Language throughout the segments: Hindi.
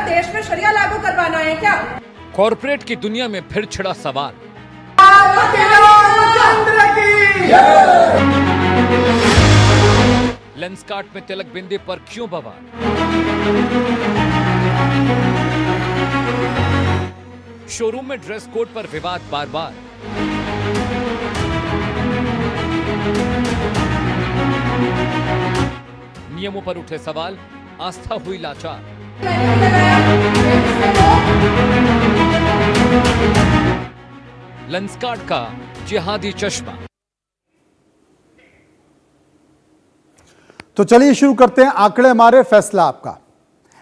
देश में शरिया लागू करवाना है क्या? कॉर्पोरेट की दुनिया में फिर छिड़ा सवाल। लेंसकार्ट में तिलक बिंदी पर क्यों बवाल? शोरूम में ड्रेस कोड पर विवाद बार बार। नियमों पर उठे सवाल, आस्था हुई लाचार। लेंसकार्ट का जिहादी चश्मा। तो चलिए शुरू करते हैं आंकड़े हमारे, फैसला आपका।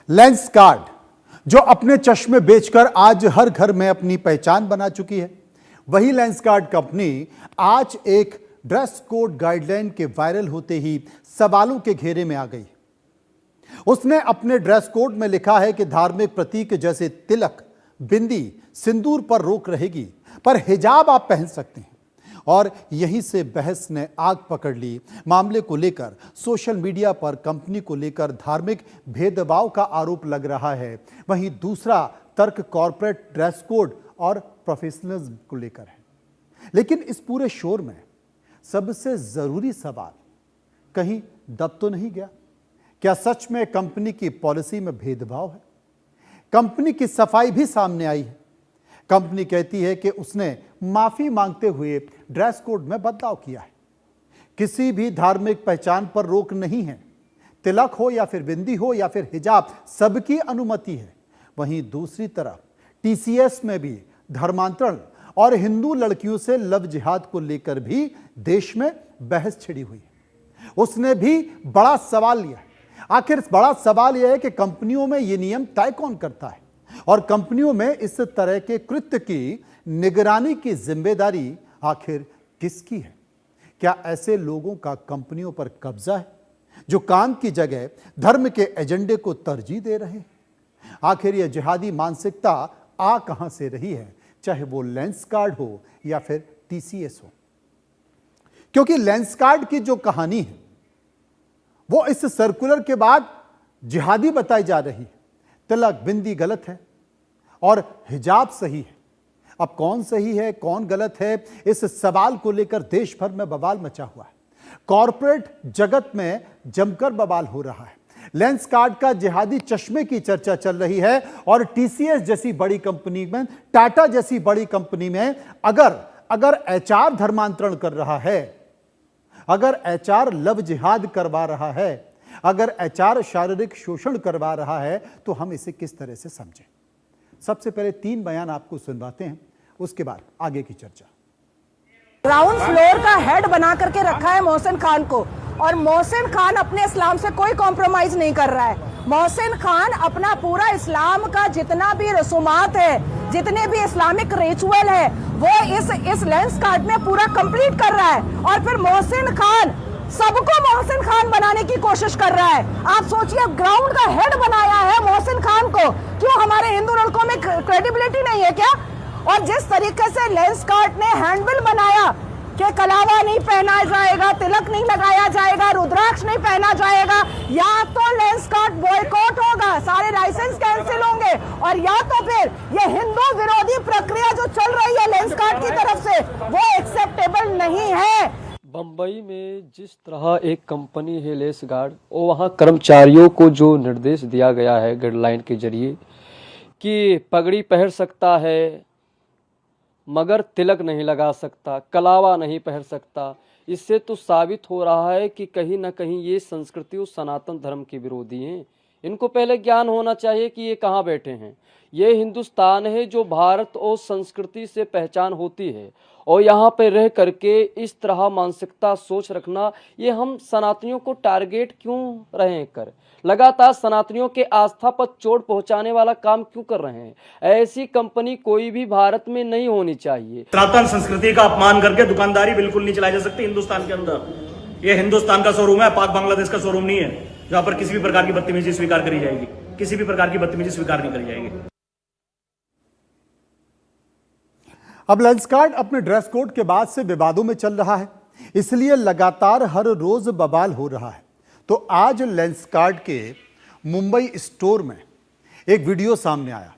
लेंसकार्ट जो अपने चश्मे बेचकर आज हर घर में अपनी पहचान बना चुकी है, वही लेंसकार्ट कंपनी आज एक ड्रेस कोड गाइडलाइन के वायरल होते ही सवालों के घेरे में आ गई। उसने अपने ड्रेस कोड में लिखा है कि धार्मिक प्रतीक जैसे तिलक, बिंदी, सिंदूर पर रोक रहेगी, पर हिजाब आप पहन सकते हैं। और यहीं से बहस ने आग पकड़ ली। मामले को लेकर सोशल मीडिया पर कंपनी को लेकर धार्मिक भेदभाव का आरोप लग रहा है। वहीं दूसरा तर्क कॉर्पोरेट ड्रेस कोड और प्रोफेशनलिज्म को लेकर है। लेकिन इस पूरे शोर में सबसे जरूरी सवाल, कहीं दब तो नहीं गया? क्या सच में कंपनी की पॉलिसी में भेदभाव है? कंपनी की सफाई भी सामने आई है। कंपनी कहती है कि उसने माफी मांगते हुए ड्रेस कोड में बदलाव किया है। किसी भी धार्मिक पहचान पर रोक नहीं है। तिलक हो या फिर बिंदी हो या फिर हिजाब, सबकी अनुमति है। वहीं दूसरी तरफ टीसीएस में भी धर्मांतरण और हिंदू लड़कियों से लव जिहाद को लेकर भी देश में बहस छिड़ी हुई है। उसने भी बड़ा सवाल लिया है। आखिर बड़ा सवाल यह है कि कंपनियों में यह नियम तय कौन करता है और कंपनियों में इस तरह के कृत्य की निगरानी की जिम्मेदारी आखिर किसकी है? क्या ऐसे लोगों का कंपनियों पर कब्जा है जो काम की जगह धर्म के एजेंडे को तरजीह दे रहे हैं? आखिर यह जिहादी मानसिकता आ कहां से रही है, चाहे वो लेंसकार्ट हो या फिर टीसीएस हो? क्योंकि लेंसकार्ट की जो कहानी है वो इस सर्कुलर के बाद जिहादी बताई जा रही है। तिलक बिंदी गलत है और हिजाब सही है। अब कौन सही है कौन गलत है, इस सवाल को लेकर देश भर में बवाल मचा हुआ है। कॉर्पोरेट जगत में जमकर बवाल हो रहा है। लेंसकार्ट का जिहादी चश्मे की चर्चा चल रही है और टीसीएस जैसी बड़ी कंपनी में, टाटा जैसी बड़ी कंपनी में अगर एचआर धर्मांतरण कर रहा है, अगर एचआर लव जिहाद करवा रहा है, अगर एचआर शारीरिक शोषण करवा रहा है, तो हम इसे किस तरह से समझें? सबसे पहले 3 बयान आपको सुनवाते हैं, उसके बाद आगे की चर्चा। ग्राउंड फ्लोर का हेड बना करके रखा है मोहसिन खान को, और मोहसिन खान अपने इस्लाम से कोई कॉम्प्रोमाइज नहीं कर रहा है। मोहसिन खान अपना पूरा इस्लाम का जितना भी रसूमात है, जितने भी इस्लामिक रिचुअल है, वो इस लेंसकार्ट में पूरा कंप्लीट कर रहा है। और फिर मोहसिन खान सबको मोहसिन खान बनाने की कोशिश कर रहा है। आप सोचिए, ग्राउंड का हेड बनाया है मोहसिन खान को। क्यों हमारे हिंदू लड़कों में क्रेडिबिलिटी नहीं है क्या? और जिस तरीके से लेंसकार्ट ने हैंडबिल बनाया कि कलावा नहीं पहना जाएगा, तिलक नहीं लगाया जाएगा, रुद्राक्ष नहीं पहना जाएगा, या तो लेंसकार्ट बॉयकॉट होगा, सारे लाइसेंस कैंसिल होंगे, और या तो फिर ये हिंदू विरोधी प्रक्रिया जो चल रही है लेंसकार्ट की तरफ से, वो एक्सेप्टेबल नहीं है। बम्बई में जिस तरह एक कंपनी है लेंसकार्ट, और वहाँ कर्मचारियों को जो निर्देश दिया गया है गाइडलाइन के जरिए कि पगड़ी पहन सकता है मगर तिलक नहीं लगा सकता, कलावा नहीं पहन सकता, इससे तो साबित हो रहा है कि कहीं ना कहीं ये संस्कृति और सनातन धर्म के विरोधी हैं। इनको पहले ज्ञान होना चाहिए कि ये कहाँ बैठे हैं। ये हिंदुस्तान है जो भारत और संस्कृति से पहचान होती है, और यहाँ पे रह करके इस तरह मानसिकता सोच रखना, ये हम सनातनियों को टारगेट क्यों रहे कर, लगातार सनातनियों के आस्था पर चोट पहुंचाने वाला काम क्यों कर रहे हैं? ऐसी कंपनी कोई भी भारत में नहीं होनी चाहिए। सनातन संस्कृति का अपमान करके दुकानदारी बिल्कुल नहीं चलाई जा सकती हिंदुस्तान के अंदर। ये हिंदुस्तान का शोरूम है, पाक बांग्लादेश का शोरूम नहीं है जहां पर किसी भी प्रकार की बदतमीजी स्वीकार करी जाएगी। किसी भी प्रकार की बदतमीजी स्वीकार नहीं करी जाएगी। अब लेंसकार्ट अपने ड्रेस कोड के बाद से विवादों में चल रहा है, इसलिए लगातार हर रोज बवाल हो रहा है। तो आज लेंसकार्ट के मुंबई स्टोर में एक वीडियो सामने आया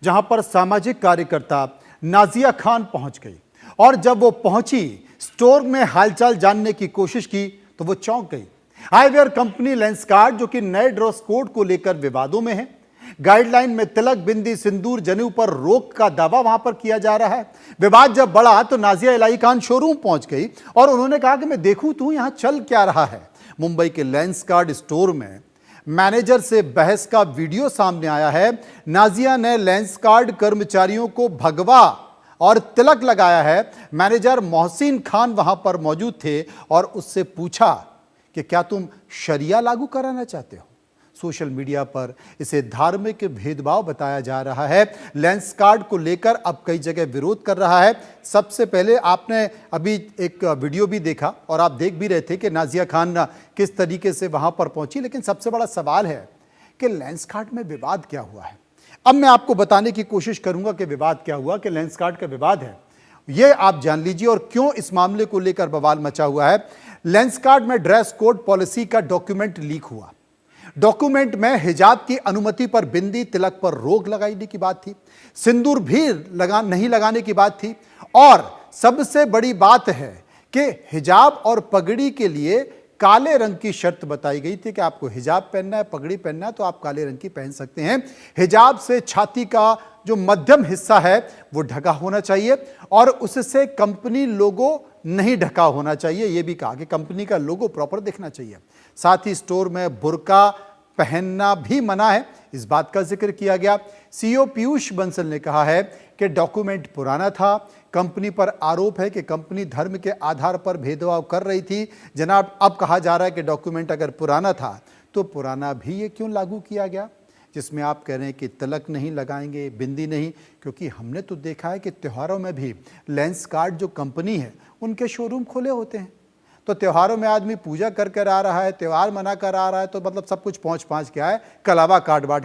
जहां पर सामाजिक कार्यकर्ता नाजिया खान पहुंच गई और जब वो पहुंची, स्टोर में हालचाल जानने की कोशिश की तो वो चौंक गई। आईवेयर कंपनी लेंसकार्ट, जो कि नए ड्रेस कोड को लेकर विवादों में है, गाइडलाइन में तिलक, बिंदी, सिंदूर, जनेऊ पर रोक का दावा वहां पर किया जा रहा है। विवाद जब बढ़ा तो नाजिया इलाही खान शोरूम पहुंच गई और उन्होंने कहा कि मैं देखूं तू यहां चल क्या रहा है। मुंबई के लेंसकार्ट स्टोर में मैनेजर से बहस का वीडियो सामने आया है। नाजिया ने लेंसकार्ट कर्मचारियों को भगवा और तिलक लगाया है। मैनेजर मोहसिन खान वहां पर मौजूद थे और उससे पूछा कि क्या तुम शरिया लागू कराना चाहते हो। सोशल मीडिया पर इसे धार्मिक भेदभाव बताया जा रहा है। लेंसकार्ट को लेकर अब कई जगह विरोध कर रहा है। सबसे पहले आपने अभी एक वीडियो भी देखा और आप देख भी रहे थे कि नाजिया खान किस तरीके से वहां पर पहुंची, लेकिन सबसे बड़ा सवाल है कि लेंसकार्ट में विवाद क्या हुआ है। अब मैं आपको बताने की कोशिश करूंगा कि विवाद क्या हुआ, कि लेंसकार्ट का विवाद है ये आप जान लीजिए और क्यों इस मामले को लेकर बवाल मचा हुआ है। लेंसकार्ट में ड्रेस कोड पॉलिसी का डॉक्यूमेंट लीक हुआ। डॉक्यूमेंट में हिजाब की अनुमति पर बिंदी, तिलक पर रोक लगाने की बात थी, सिंदूर भी नहीं लगाने की बात थी और सबसे बड़ी बात है कि हिजाब और पगड़ी के लिए काले रंग की शर्त बताई गई थी कि आपको हिजाब पहनना है, पगड़ी पहनना है तो आप काले रंग की पहन सकते हैं। हिजाब से छाती का जो मध्यम हिस्सा है वो ढका होना चाहिए और उससे कंपनी लोगो नहीं ढका होना चाहिए। यह भी कहा कि कंपनी का लोगो प्रॉपर दिखना चाहिए। साथ ही स्टोर में बुर्का पहनना भी मना है, इस बात का जिक्र किया गया। सीईओ पीयूष बंसल ने कहा है कि डॉक्यूमेंट पुराना था। कंपनी पर आरोप है कि कंपनी धर्म के आधार पर भेदभाव कर रही थी। जनाब, अब कहा जा रहा है कि डॉक्यूमेंट अगर पुराना था तो पुराना भी ये क्यों लागू किया गया, जिसमें आप कह रहे हैं कि तिलक नहीं लगाएंगे, बिंदी नहीं, क्योंकि हमने तो देखा है कि त्योहारों में भी लेंसकार्ट जो कंपनी है उनके शोरूम खुले होते हैं। तो त्योहारों में आदमी पूजा कर कर आ रहा है, त्यौहार मना कर आ रहा है, तो मतलब सब कुछ पहुंच के आए, कलावा काट बांट के